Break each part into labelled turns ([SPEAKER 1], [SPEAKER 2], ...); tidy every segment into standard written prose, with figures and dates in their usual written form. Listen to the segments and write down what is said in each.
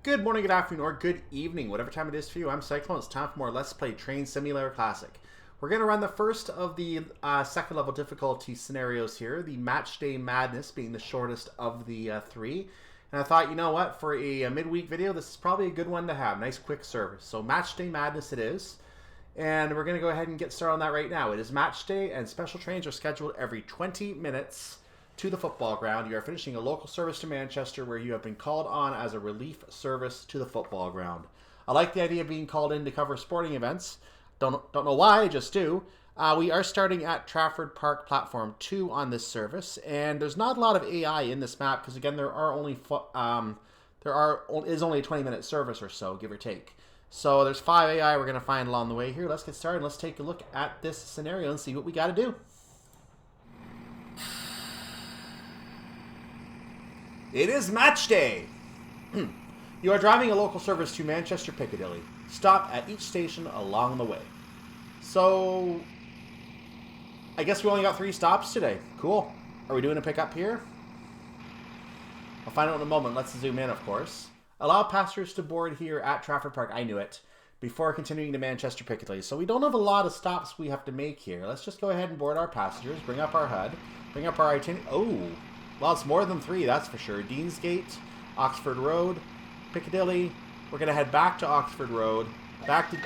[SPEAKER 1] Good morning, good afternoon, or good evening, whatever time it is for you. I'm Cyclone. It's time for more Let's Play Train Simulator Classic. We're going to run the first of the second level difficulty scenarios here, the Match Day Madness being the shortest of the three. And I thought, you know what, for a midweek video, this is probably a good one to have. Nice quick service. So Match Day Madness it is. And we're going to go ahead and get started on that right now. It is Match Day, and special trains are scheduled every 20 minutes to the football ground. You are finishing a local service to Manchester where you have been called on as a relief service to the football ground. I like the idea of being called in to cover sporting events. Don't know why, I just do. We are starting at Trafford Park Platform 2 on this service, and there's not a lot of AI in this map because again there is only a 20-minute service or so, give or take. So there's 5 AI we're going to find along the way here. Let's get started. Let's take a look at this scenario and see what we got to do. It is match day! You are driving a local service to Manchester Piccadilly. Stop at each station along the way. So, I guess we only got 3 stops today. Cool. Are we doing a pickup here? I'll find out in a moment. Let's zoom in, of course. Allow passengers to board here at Trafford Park. I knew it. Before continuing to Manchester Piccadilly. So we don't have a lot of stops we have to make here. Let's just go ahead and board our passengers. Bring up our HUD. Bring up our itinerary. Oh! Well, it's more than 3, that's for sure. Deansgate, Oxford Road, Piccadilly. We're going to head back to Oxford Road. Back to...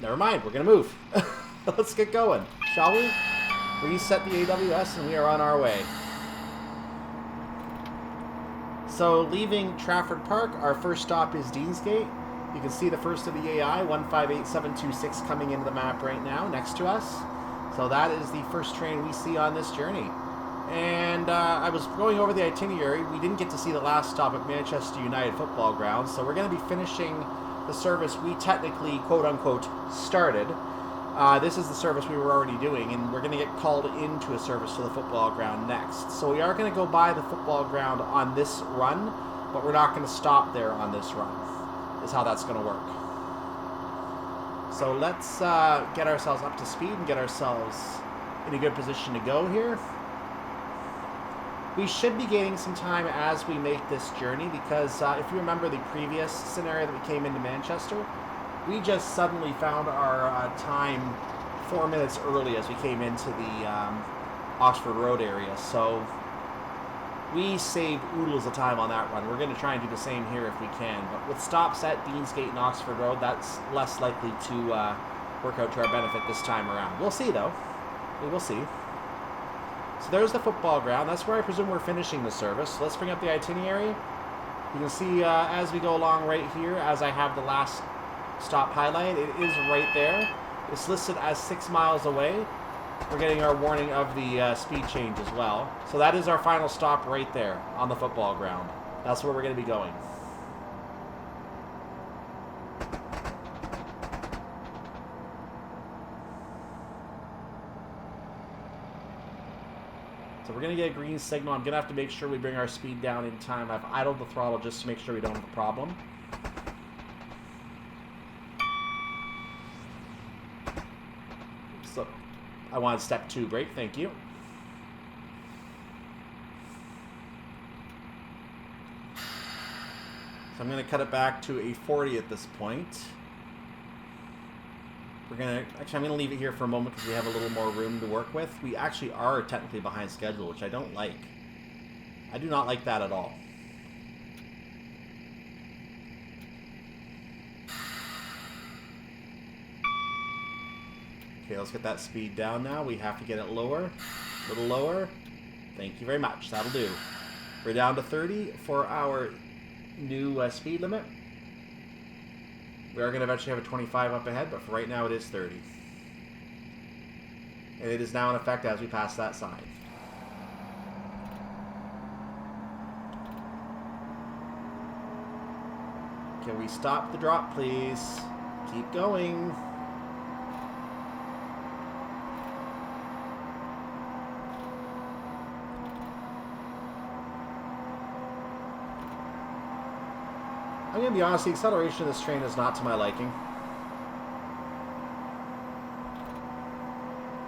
[SPEAKER 1] Never mind, we're going to move. Let's get going, shall we? Reset the AWS and we are on our way. So, leaving Trafford Park, our first stop is Deansgate. You can see the first of the AI, 158726, coming into the map right now next to us. So that is the first train we see on this journey. And I was going over the itinerary. We didn't get to see the last stop at Manchester United football ground, so we're going to be finishing the service we technically, quote-unquote, started. This is the service we were already doing, and we're going to get called into a service to the football ground next. So we are going to go by the football ground on this run, but we're not going to stop there on this run, is how that's going to work. So let's get ourselves up to speed and get ourselves in a good position to go here. We should be gaining some time as we make this journey because if you remember the previous scenario that we came into Manchester, we just suddenly found our time 4 minutes early as we came into the Oxford Road area. So we saved oodles of time on that run. We're going to try and do the same here if we can. But with stops at Deansgate and Oxford Road, that's less likely to work out to our benefit this time around. We'll see, though. We will see. So there's the football ground. That's where I presume we're finishing the service. So let's bring up the itinerary. You can see as we go along right here, as I have the last stop highlighted, it is right there. It's listed as 6 miles away. We're getting our warning of the speed change as well. So that is our final stop right there on the football ground. That's where we're going to be going. So we're going to get a green signal. I'm going to have to make sure we bring our speed down in time. I've idled the throttle just to make sure we don't have a problem. So I want step 2 brake, thank you. So I'm going to cut it back to a 40 at this point. I'm going to leave it here for a moment because we have a little more room to work with. We actually are technically behind schedule, which I don't like. I do not like that at all. Okay, let's get that speed down now. We have to get it lower. A little lower. Thank you very much. That'll do. We're down to 30 for our new speed limit. We are going to eventually have a 25 up ahead, but for right now it is 30. And it is now in effect as we pass that sign. Can we stop the drop, please? Keep going. I'm going to be honest, the acceleration of this train is not to my liking.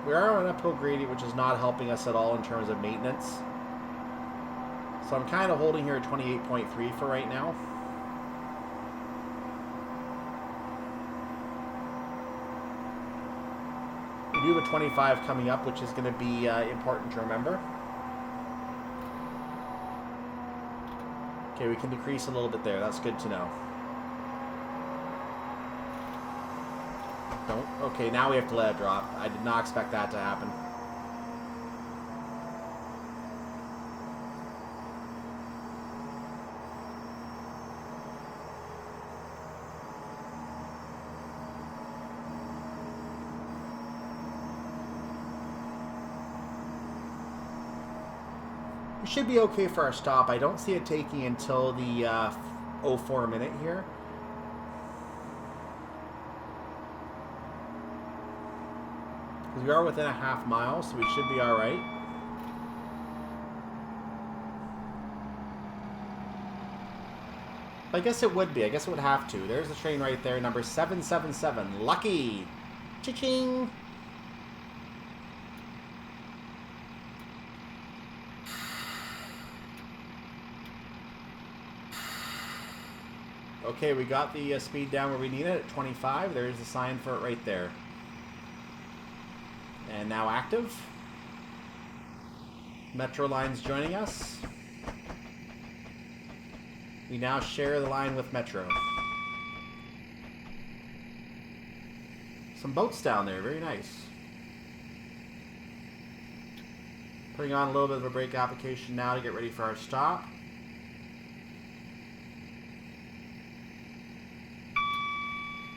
[SPEAKER 1] We are on an uphill gradient, which is not helping us at all in terms of maintenance. So I'm kind of holding here at 28.3 for right now. We do have a 25 coming up, which is going to be important to remember. Okay, we can decrease a little bit there. That's good to know. Don't. Okay, now we have to let it drop. I did not expect that to happen. We should be okay for our stop. I don't see it taking until the 04 minute here. Because we are within a half mile, so we should be alright. I guess it would be. I guess it would have to. There's the train right there, number 777. Lucky! Cha-ching! Okay, we got the speed down where we need it at 25. There's the sign for it right there. And now active. Metro line's joining us. We now share the line with Metro. Some boats down there, very nice. Putting on a little bit of a brake application now to get ready for our stop.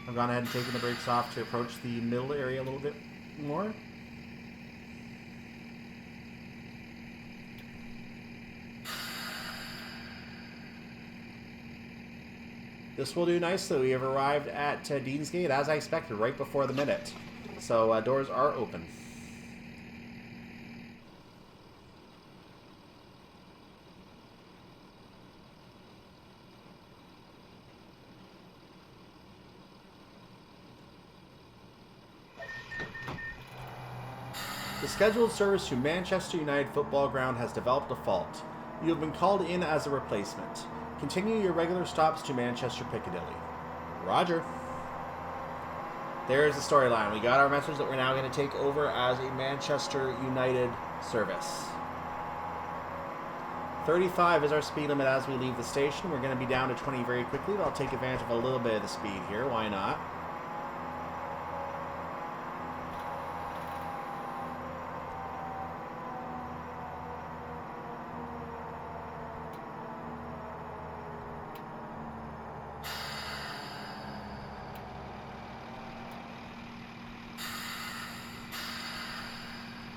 [SPEAKER 1] I've gone ahead and taken the brakes off to approach the middle area a little bit more. This will do nicely. We have arrived at Deansgate as I expected, right before the minute. So doors are open. The scheduled service to Manchester United Football Ground has developed a fault. You have been called in as a replacement. Continue your regular stops to Manchester Piccadilly. Roger. There's the storyline. We got our message that we're now going to take over as a Manchester United service. 35 is our speed limit as we leave the station. We're going to be down to 20 very quickly, but I'll take advantage of a little bit of the speed here. Why not?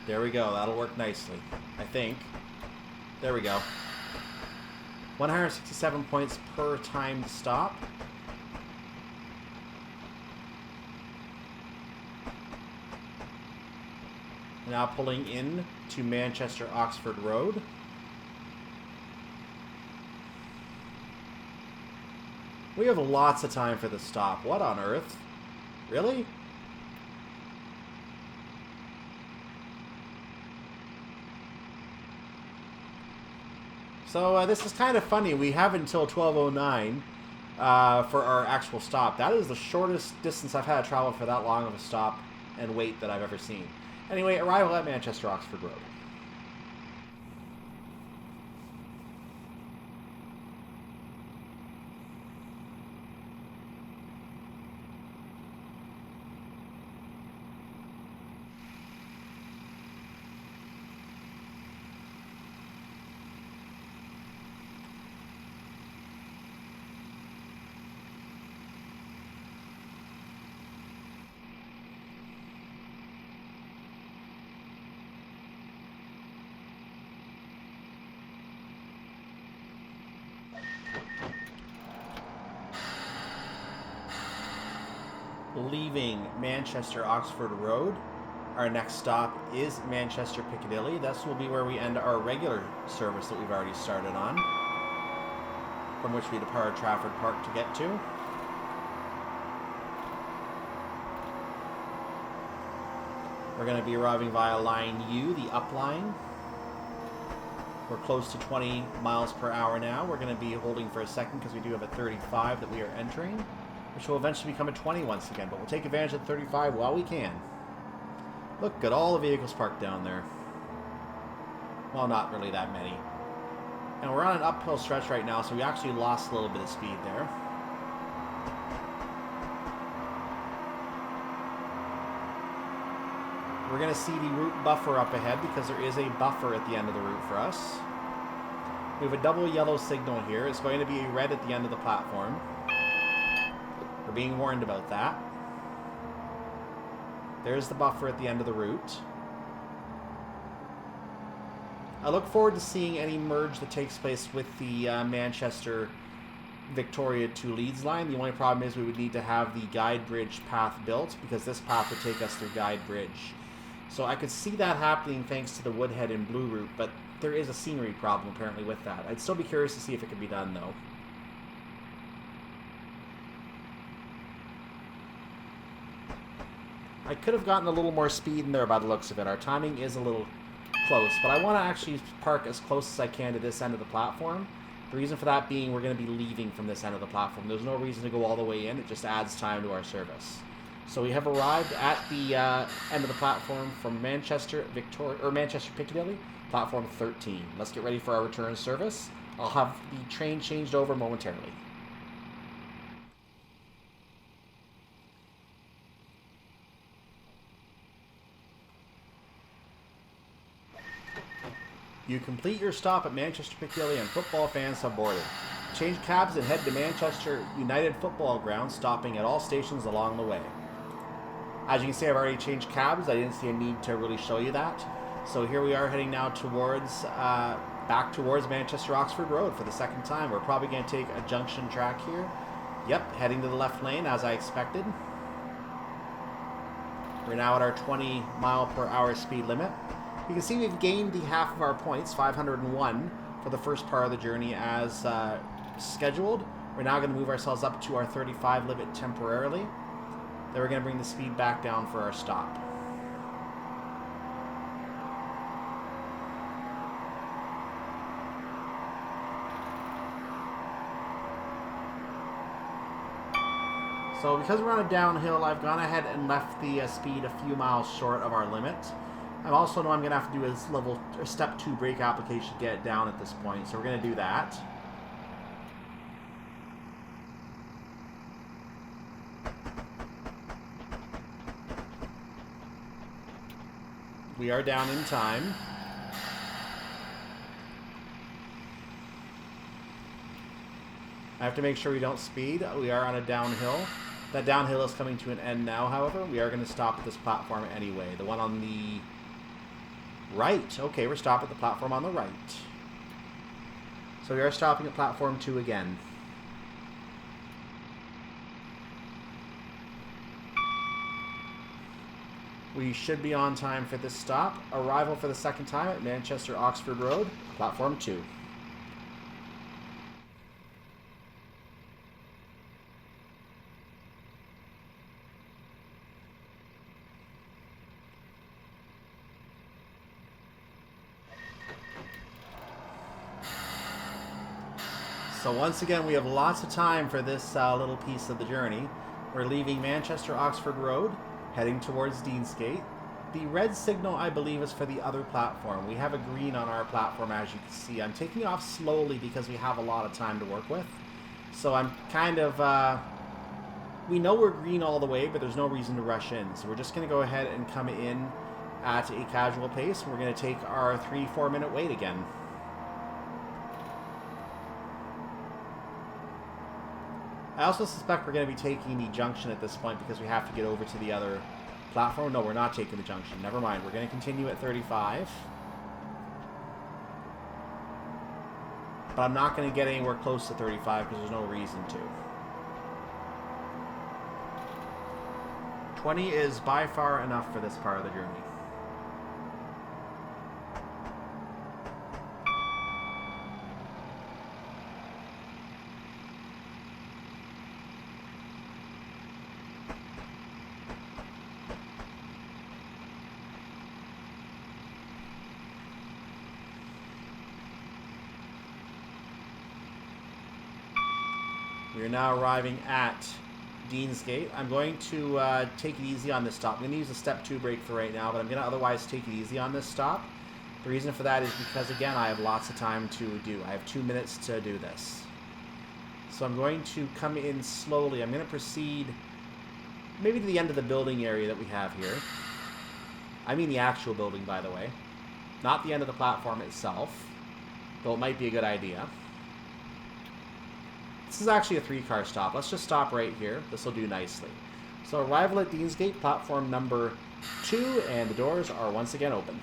[SPEAKER 1] There we go. That'll work nicely, I think. There we go. 167 points per timed stop. Now pulling in to Manchester Oxford Road. We have lots of time for the stop. What on earth? Really? So this is kind of funny. We have until 12:09 for our actual stop. That is the shortest distance I've had to travel for that long of a stop and wait that I've ever seen. Anyway, arrival at Manchester Oxford Road. Leaving Manchester Oxford Road, our next stop is Manchester Piccadilly. This will be where we end our regular service that we've already started on, from which we depart Trafford Park to get to. We're going to be arriving via line U, the up line. We're close to 20 miles per hour now. We're going to be holding for a second because we do have a 35 that we are entering, which will eventually become a 20 once again, but we'll take advantage of the 35 while we can. Look at all the vehicles parked down there. Well, not really that many. And we're on an uphill stretch right now, so we actually lost a little bit of speed there. We're going to see the route buffer up ahead because there is a buffer at the end of the route for us. We have a double yellow signal here. It's going to be a red at the end of the platform. We're being warned about that. There's the buffer at the end of the route. I look forward to seeing any merge that takes place with the Manchester Victoria to Leeds line. The only problem is we would need to have the Guide Bridge path built because this path would take us through Guide Bridge. So I could see that happening thanks to the Woodhead and Blue route, but there is a scenery problem apparently with that. I'd still be curious to see if it could be done though. I could have gotten a little more speed in there by the looks of it. Our timing is a little close, but I want to actually park as close as I can to this end of the platform. The reason for that being we're going to be leaving from this end of the platform. There's no reason to go all the way in. It just adds time to our service. So we have arrived at the end of the platform from Manchester Piccadilly, platform 13. Let's get ready for our return service. I'll have the train changed over momentarily. You complete your stop at Manchester Piccadilly and football fans have boarded. Change cabs and head to Manchester United Football Ground, stopping at all stations along the way. As you can see, I've already changed cabs. I didn't see a need to really show you that. So here we are heading now towards, back towards Manchester Oxford Road for the second time. We're probably going to take a junction track here. Yep, heading to the left lane as I expected. We're now at our 20 mile per hour speed limit. You can see we've gained the half of our points, 501, for the first part of the journey as scheduled. We're now going to move ourselves up to our 35 limit temporarily. Then we're going to bring the speed back down for our stop. So because we're on a downhill, I've gone ahead and left the speed a few miles short of our limit. I also know I'm going to have to do a step 2 brake application to get it down at this point, so we're going to do that. We are down in time. I have to make sure we don't speed. We are on a downhill. That downhill is coming to an end now, however. We are going to stop at this platform anyway. The one on the right. Okay, we're stopping at the platform on the right. So we are stopping at platform 2 again. We should be on time for this stop. Arrival for the second time at Manchester Oxford Road, platform 2. So once again, we have lots of time for this little piece of the journey. We're leaving Manchester Oxford Road, heading towards Deansgate. The red signal, I believe, is for the other platform. We have a green on our platform, as you can see. I'm taking off slowly because we have a lot of time to work with. So I'm kind of... we know we're green all the way, but there's no reason to rush in. So we're just going to go ahead and come in at a casual pace. We're going to take our 3-4 minute wait again. I also suspect we're going to be taking the junction at this point because we have to get over to the other platform. No, we're not taking the junction. Never mind. We're going to continue at 35. But I'm not going to get anywhere close to 35 because there's no reason to. 20 is by far enough for this part of the journey. We are now arriving at Deansgate. I'm going to take it easy on this stop. I'm going to use a step 2 brake for right now, but I'm going to otherwise take it easy on this stop. The reason for that is because, again, I have lots of time to do. I have 2 minutes to do this. So I'm going to come in slowly. I'm going to proceed maybe to the end of the building area that we have here. I mean the actual building, by the way. Not the end of the platform itself, though it might be a good idea. This is actually a 3-car stop. Let's just stop right here. This will do nicely. So arrival at Deansgate, platform number 2, and the doors are once again open.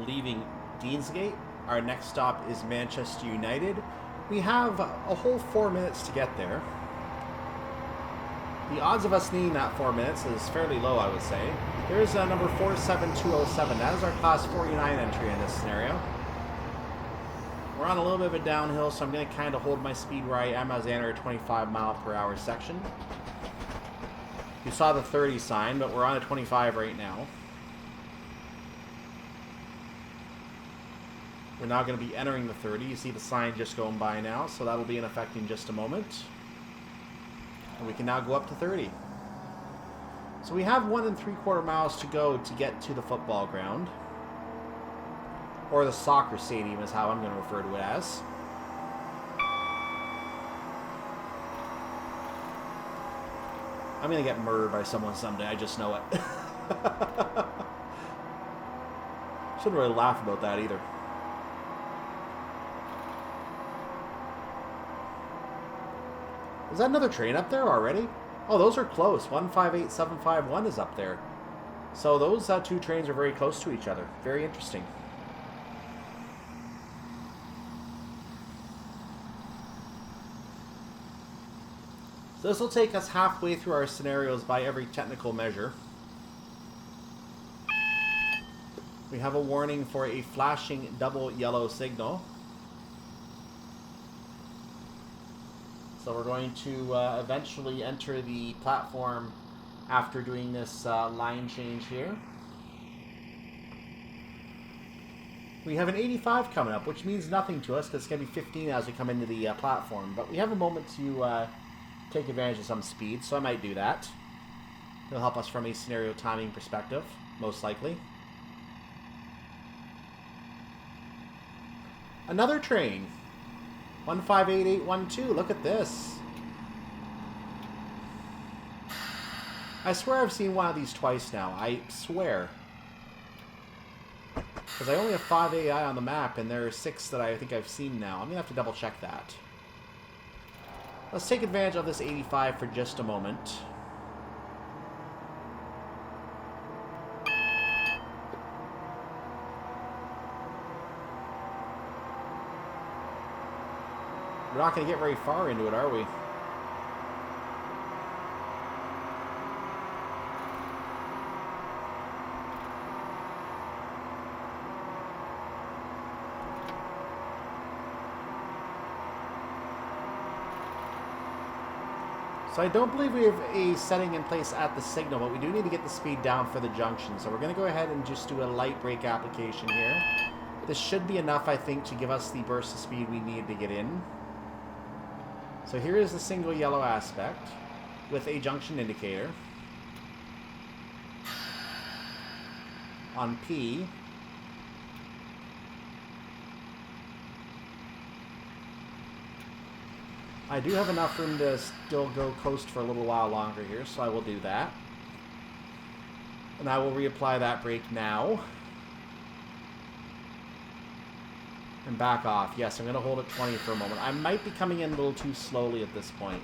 [SPEAKER 1] Leaving Deansgate, our next stop is Manchester United. We have a whole 4 minutes to get there. The odds of us needing that 4 minutes is fairly low, I would say. There's number 47207. That is our class 49 entry in this scenario. We're on a little bit of a downhill, so I'm going to kind of hold my speed where I am as I enter a 25-mile-per-hour section. You saw the 30 sign, but we're on a 25 right now. We're now going to be entering the 30. You see the sign just going by now, so that'll be in effect in just a moment. And we can now go up to 30. So we have 1 3/4 miles to go to get to the football ground. Or the soccer stadium is how I'm going to refer to it as. I'm going to get murdered by someone someday, I just know it. Shouldn't really laugh about that either. Is that another train up there already? Oh, those are close. 158751 is up there. So those 2 trains are very close to each other. Very interesting. So this will take us halfway through our scenarios by every technical measure. We have a warning for a flashing double yellow signal. So we're going to eventually enter the platform after doing this line change here. We have an 85 coming up, which means nothing to us because it's going to be 15 as we come into the platform. But we have a moment to take advantage of some speed, so I might do that. It'll help us from a scenario timing perspective, most likely. Another train. 158812, look at this. I swear I've seen one of these twice now. I swear. Because I only have 5 AI on the map, and there are 6 that I think I've seen now. I'm going to have to double check that. Let's take advantage of this 85 for just a moment. We're not going to get very far into it, are we? So I don't believe we have a setting in place at the signal, but we do need to get the speed down for the junction. So we're going to go ahead and just do a light brake application here. This should be enough, I think, to give us the burst of speed we need to get in. So here is the single yellow aspect with a junction indicator. On P, I do have enough room to still go coast for a little while longer here, so I will do that. And I will reapply that brake now. And back off. Yes, I'm going to hold at 20 for a moment. I might be coming in a little too slowly at this point.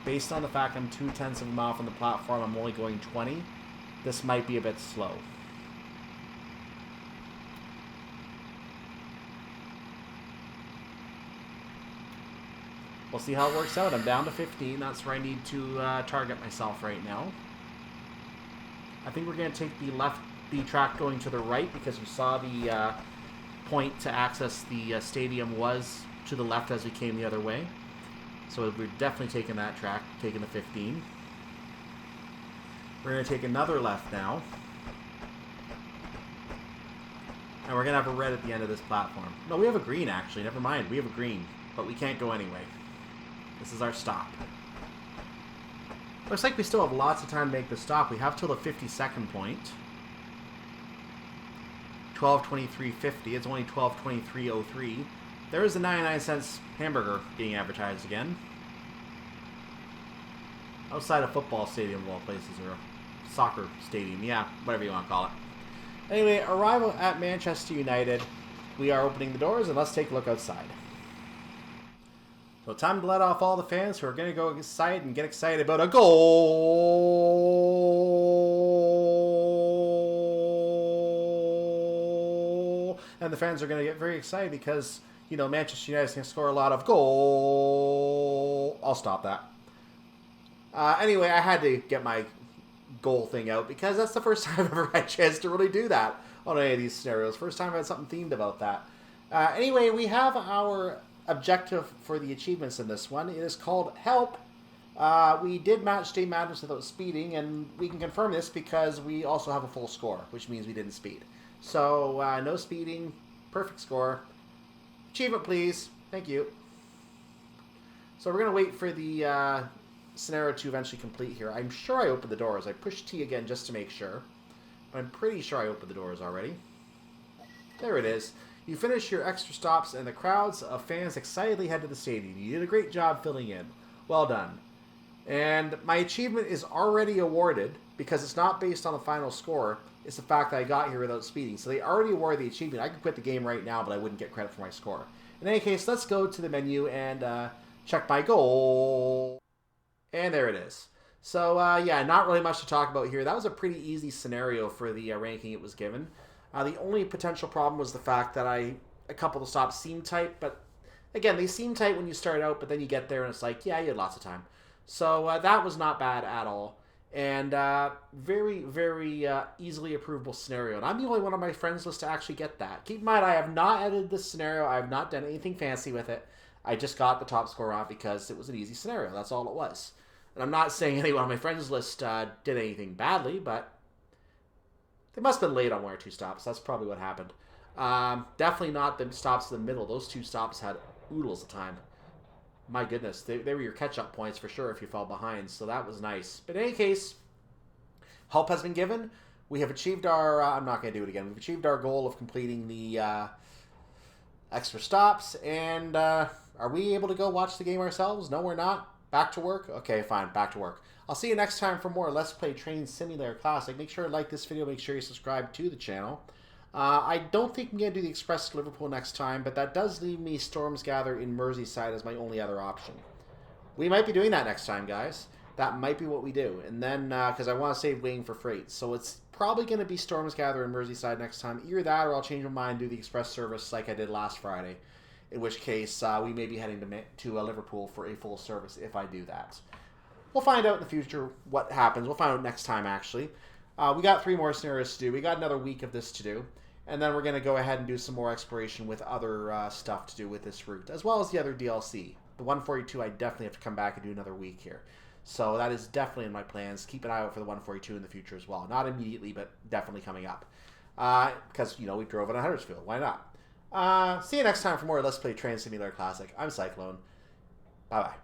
[SPEAKER 1] Based on the fact I'm 0.2 of a mile from the platform, I'm only going 20. This might be a bit slow. we'll see how it works out. I'm down to 15. That's where I need to target myself right now. I think we're going to take the track going to the right, because you saw the point to access the stadium was to the left as we came the other way. So we're definitely taking that track, taking the 15. We're going to take another left now. And we're going to have a red at the end of this platform. No, we have a green, actually. Never mind. We have a green. But we can't go anyway. This is our stop. Looks like we still have lots of time to make the stop. We have till the 52nd point. 12:23:50. It's only 12:23:03. There is a 99-cent hamburger being advertised again. Outside a football stadium of all places, or a soccer stadium. Yeah, whatever you want to call it. Anyway, arrival at Manchester United. We are opening the doors, and let's take a look outside. So time to let off all the fans who are going to go inside and get excited about a goal. And the fans are going to get very excited because, you know, Manchester United is going to score a lot of goal. I'll stop that. Anyway, I had to get my goal thing out because that's the first time I've ever had a chance to really do that on any of these scenarios. First time I had something themed about that. Anyway, we have our objective for the achievements in this one. It is called Help. We did match day madness without speeding, and we can confirm this because we also have a full score, which means we didn't speed. So, no speeding, perfect score. Achievement, please. Thank you. So we're going to wait for the scenario to eventually complete here. I'm sure I opened the doors. I pushed T again just to make sure. But I'm pretty sure I opened the doors already. There it is. You finish your extra stops and the crowds of fans excitedly head to the stadium. You did a great job filling in. Well done. And my achievement is already awarded because it's not based on the final score. It's the fact that I got here without speeding. So they already awarded the achievement. I could quit the game right now, but I wouldn't get credit for my score. In any case, let's go to the menu and check my goal. And there it is. So, yeah, not really much to talk about here. That was a pretty easy scenario for the ranking it was given. The only potential problem was the fact that a couple of the stops seemed tight. But, again, they seem tight when you start out, but then you get there and it's like, yeah, you had lots of time. So, that was not bad at all. And very, very easily approvable scenario. And I'm the only one on my friends list to actually get that. Keep in mind, I have not edited this scenario. I have not done anything fancy with it. I just got the top score on because it was an easy scenario. That's all it was. And I'm not saying anyone on my friends list did anything badly, but they must have been late on one or two stops. That's probably what happened. Definitely not the stops in the middle. Those two stops had oodles of time. My goodness, they were your catch-up points for sure if you fell behind, so that was nice. But in any case, help has been given. We have achieved our... I'm not going to do it again. We've achieved our goal of completing the extra stops, and are we able to go watch the game ourselves? No, we're not. Back to work? Okay, fine. Back to work. I'll see you next time for more Let's Play Train Simulator Classic. Make sure to like this video. Make sure you subscribe to the channel. I don't think I'm going to do the Express to Liverpool next time, but that does leave me Storms Gather in Merseyside as my only other option. We might be doing that next time, guys. That might be what we do. And then, because I want to save waiting for freight. So it's probably going to be Storms Gather in Merseyside next time. Either that or I'll change my mind and do the Express service like I did last Friday. In which case, we may be heading to Liverpool for a full service if I do that. We'll find out in the future what happens. We'll find out next time, actually. We got 3 more scenarios to do. We got another week of this to do. And then we're going to go ahead and do some more exploration with other stuff to do with this route, as well as the other DLC. The 142, I definitely have to come back and do another week here. So that is definitely in my plans. Keep an eye out for the 142 in the future as well. Not immediately, but definitely coming up. Because, you know, we drove it on Huddersfield. Why not? See you next time for more Let's Play Train Simulator Classic. I'm Cyclone. Bye-bye.